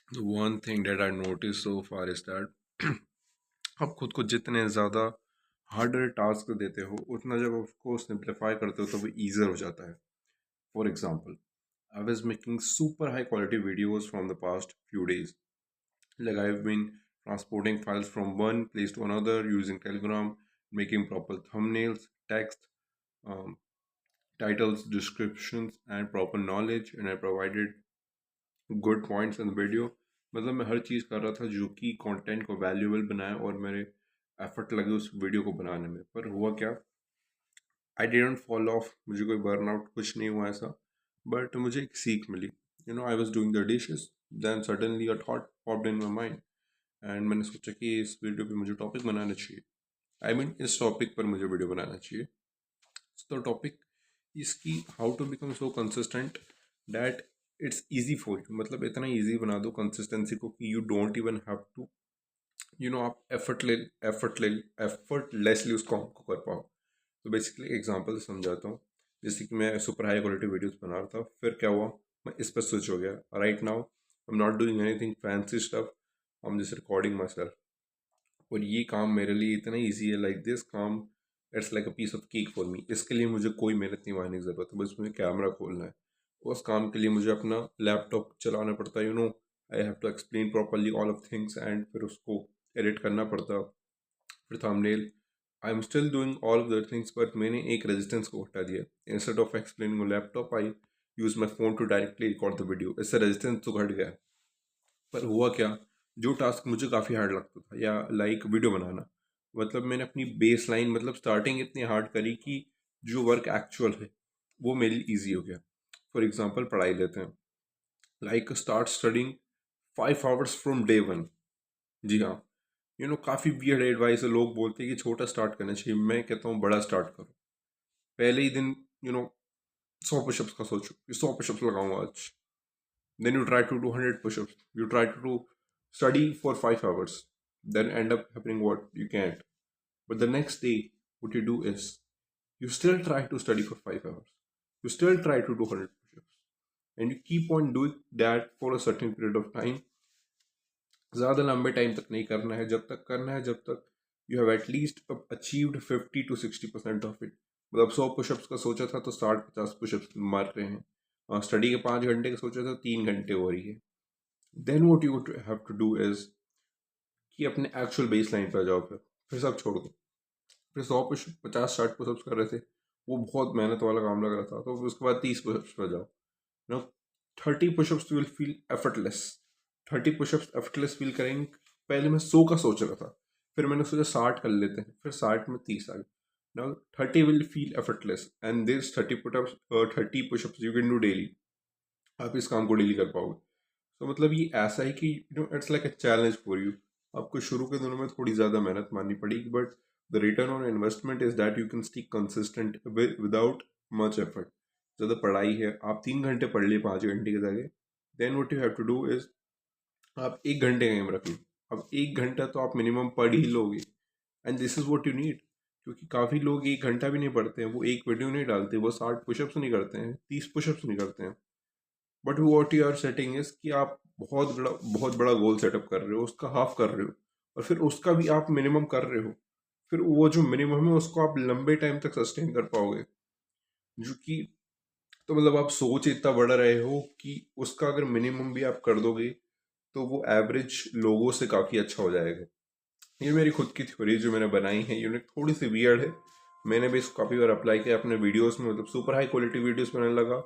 The one thing that I noticed so far is that आप खुद को जितने ज़्यादा हार्डर टास्क देते हो उतना जब उसको सिंप्लीफाई करते हो तो वो ईज़र हो जाता है. For example, I was making super high quality videos from the past few days. Like I've been transporting files from one place to another using Telegram, making proper thumbnails, text, um, titles, descriptions, and proper knowledge, and I provided good points in video. मतलब मैं हर चीज़ कर रहा था जो कि content को valuable बनाए और मेरे एफर्ट लगे उस वीडियो को बनाने में. पर हुआ क्या, आई डिडंट फॉल ऑफ, मुझे कोई बर्नआउट कुछ नहीं हुआ ऐसा. बट मुझे एक सीख मिली. I was doing the dishes, then suddenly a thought popped in my mind and मैंने सोचा कि इस वीडियो पे मुझे टॉपिक बनाना चाहिए. आई मीन इस टॉपिक पर मुझे वीडियो बनाना चाहिए. तो टॉपिक इसकी how to become so consistent that it's easy for you. मतलब इतना इजी बना दो कंसिस्टेंसी को कि you don't even have to आप एफर्टलेसली उस काम को कर पाओ. तो बेसिकली एग्जांपल समझाता हूँ. जैसे कि मैं सुपर हाई क्वालिटी वीडियोस बना रहा था, फिर क्या हुआ, मैं इस पर स्विच हो गया. Right now I am not doing anything fancy stuff, I am just recording myself. और ये काम मेरे लिए इतना ईजी है, लाइक दिस काम it's like a piece of cake for me. इसके लिए मुझे कोई मेहनत नहीं मारने की ज़रूरत है, बस मुझे कैमरा खोलना है. उस काम के लिए मुझे अपना लैपटॉप चलाना पड़ता है. I have to explain properly all of things and फिर उसको एडिट करना पड़ता. फिर thumbnail, I am still doing all of the things, but मैंने एक रेजिस्टेंस को हटा दिया. Instead of explaining laptop I use my phone to directly record the video. इससे रेजिस्टेंस तो घट गया. पर हुआ क्या, जो टास्क मुझे काफ़ी हार्ड लगता था, या लाइक वीडियो बनाना, मतलब मैंने अपनी बेस लाइन, मतलब स्टार्टिंग इतनी हार्ड करी कि जो वर्क एक्चुअल है वो मेरे लिए ईजी हो गया. फॉर एग्जांपल पढ़ाई लेते हैं, like start studying 5 hours from day one. जी हाँ, काफ़ी वियर्ड एडवाइस है. लोग बोलते हैं कि छोटा स्टार्ट करना चाहिए, मैं कहता हूँ बड़ा स्टार्ट करो. पहले ही दिन 100 पुशअप्स का सोचो कि 100 पुशअप्स लगाऊंगा आज. Then you try to do 100 push-ups. You try to do study for 5 hours. Then end up happening what you can't. But the next day, what you do is you still try to study for 5 hours. You still try to do 100 push-ups. And you keep on doing that for a certain period of time. ज़्यादा लंबे time तक नहीं करना है, जब तक करना है जब तक you have at least achieved 50 to 60% of it. मतलब 100 पुशअप्स का सोचा था तो 60-50 पुशअप्स मार रहे हैं. स्टडी के 5 घंटे का सोचा था 3 घंटे हो रही है. Then what you have to do is कि अपने एक्चुअल बेस लाइन पर जाओ. फिर सब छोड़ दो. फिर 100 पुश 50-60 पुशअप्स कर रहे थे, वो बहुत मेहनत वाला काम लग रहा था, तो फिर उसके बाद 30 पुशअप्स पर जाओ. No 30 pushups will feel effortless. 30 pushups effortless feel करेंगे. पहले मैं 100 का सोच रहा था, फिर मैंने सोचा 60 कर लेते हैं, फिर 60 में 30 आ गए. Now 30 will feel effortless and this 30 pushups you can do daily. आप इस काम को डेली कर पाओगे. तो मतलब ये ऐसा है कि it's like a challenge for you. आपको शुरू के दिनों में थोड़ी ज़्यादा मेहनत मारनी पड़ेगी, but the return on investment is that you can stick consistent without much effort. ज़्यादा पढ़ाई है, आप 3 घंटे पढ़ लिए 5 घंटे की जगह, then what you have to do is आप 1 घंटे का एम रख लो. अब 1 घंटा तो आप मिनिमम पढ़ ही लोगे, and this is what you need. क्योंकि काफ़ी लोग 1 घंटा भी नहीं पढ़ते हैं, वो एक वीडियो नहीं डालते, वो 60 पुशअप्स नहीं करते हैं, 30 पुशअप्स नहीं करते हैं. But what you are setting is कि आप बहुत बड़ा गोल सेटअप कर रहे हो, उसका हाफ कर रहे हो, और फिर उसका भी आप मिनिमम कर रहे हो. फिर वो जो मिनिमम है उसको आप लंबे टाइम तक सस्टेन कर पाओगे. जो कि तो मतलब आप सोच इतना बढ़ रहे हो कि उसका अगर मिनिमम भी आप कर दोगे तो वो एवरेज लोगों से काफ़ी अच्छा हो जाएगा. ये मेरी खुद की थ्योरी जो मैंने बनाई है, यूनिक थोड़ी सी वियर्ड है. मैंने भी इसको काफ़ी बार अप्लाई किया अपने वीडियोस में, मतलब सुपर हाई क्वालिटी वीडियोस बनाने लगा.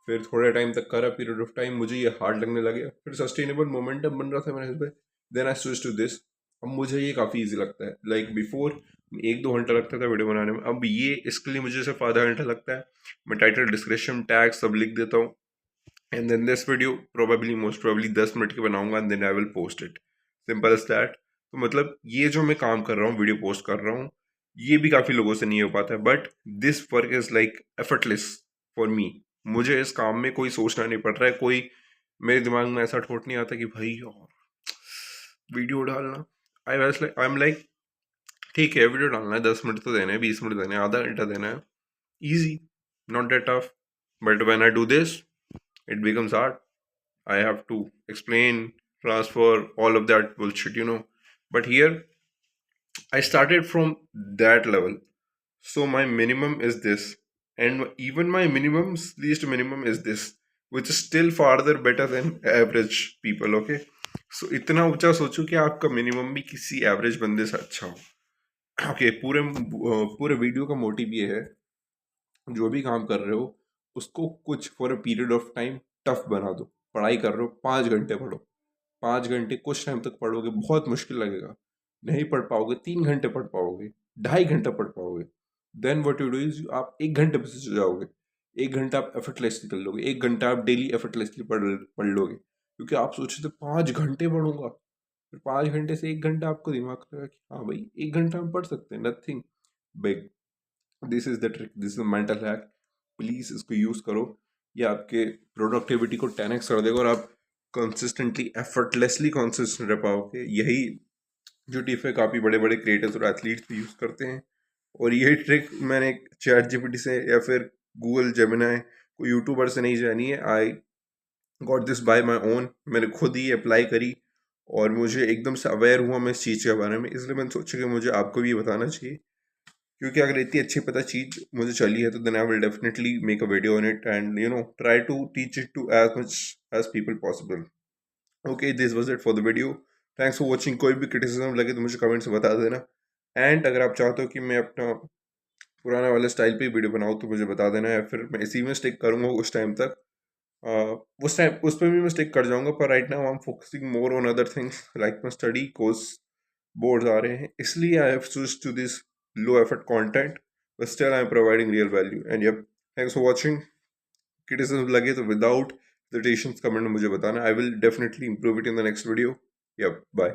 फिर थोड़े टाइम तक करा, पीरियड ऑफ टाइम मुझे ये हार्ड लगने लगे, फिर सस्टेनेबल मोमेंटम बन रहा था मेरे पे. Then I switch to this. अब मुझे ये काफ़ी ईजी लगता है. लाइक बिफोर 1-2 घंटा लगता था वीडियो बनाने में, अब ये इसके लिए मुझे सिर्फ आधा घंटा लगता है. मैं टाइटल, डिस्क्रिप्शन, टैग सब लिख देता हूँ, and then this video probably most probably 10 minute की बनाऊंगा and then I will post it. Simple as that. तो मतलब ये जो मैं काम कर रहा हूँ, वीडियो पोस्ट कर रहा हूँ, ये भी काफ़ी लोगों से नहीं हो पाता है, but this work is like effortless for me. मुझे इस काम में कोई सोचना नहीं पड़ रहा है, कोई मेरे दिमाग में ऐसा थॉट नहीं आता कि भाई और वीडियो डालना. आई एम लाइक ठीक है, वीडियो डालना है, 10 मिनट तो देना है, 20 मिनट देना है, आधा घंटा देना है, easy, not that tough. But when I do this, it becomes hard. I have to explain, transfer, all of that bullshit, But here, I started from that level. So my minimum is this, and even my minimum's least minimum is this, which is still farther better than average people. Okay, so इतना ऊंचा सोचो कि आपका minimum भी किसी average बंदे से अच्छा हो। ओके, पूरे वीडियो का मोटिव ये है, जो भी काम कर रहे हो उसको कुछ for a period of time tough बना दो। पढ़ाई कर रहे हो, 5 घंटे पढ़ो। 5 घंटे कुछ टाइम तक पढ़ोगे, बहुत मुश्किल लगेगा, नहीं पढ़ पाओगे, 3 घंटे पढ़ पाओगे, 2.5 घंटा पढ़ पाओगे। Then what you do is आप 1 घंटे पे से जाओगे। 1 घंटा आप एफर्टलेसली कर लोगे, 1 घंटा आप डेली एफर्टलेसली पढ़ लोगे, क्योंकि आप सोचे थे 5 घंटे पढ़ूंगा। फिर 5 घंटे से 1 घंटा आपको दिमाग लगा कि हाँ भाई 1 घंटा हम पढ़ सकते हैं, nothing big. This is the trick, this is mental hack. Please इसको यूज करो, ये आपके प्रोडक्टिविटी को 10x कर देगा और आप कंसिस्टेंटली एफर्टलेसली कंसिस्टेंट रह पाओगे। यही जो टिप है काफ़ी बड़े बड़े क्रिएटर्स और एथलीट्स भी यूज़ करते हैं। और यही ट्रिक मैंने चैट जीपीटी से या फिर गूगल जेमिनाई कोई यूट्यूबर से नहीं जानी है। I got this by my own, मैंने खुद ही अप्लाई करी और मुझे एकदम से अवेयर हुआ मैं इस चीज़ के बारे में, इसलिए मैंने सोचा कि मुझे आपको भी ये बताना चाहिए। क्योंकि अगर इतनी अच्छी पता चीज़ मुझे चली है तो then I will definitely make a video on it and try to teach it to as much as people possible. Okay, this was it for the video. Thanks for watching. कोई भी क्रिटिसिज्म लगे तो मुझे comment से बता देना। And अगर आप चाहते हो कि मैं अपना पुराना वाले स्टाइल पे वीडियो बनाऊँ तो मुझे बता देना, या फिर मैं इसी में स्टिक करूँगा उस टाइम तक। उस पर भी मैं स्टिक कर जाऊँगा, पर right now I am focusing more on other things like my study course. Boards आ रहे हैं, इसलिए I have switch to this low effort content, but still I am providing real value. And yup, thanks for watching. Criticism लगे तो without hesitation comment में मुझे बताना, I will definitely improve it in the next video. Yup, bye.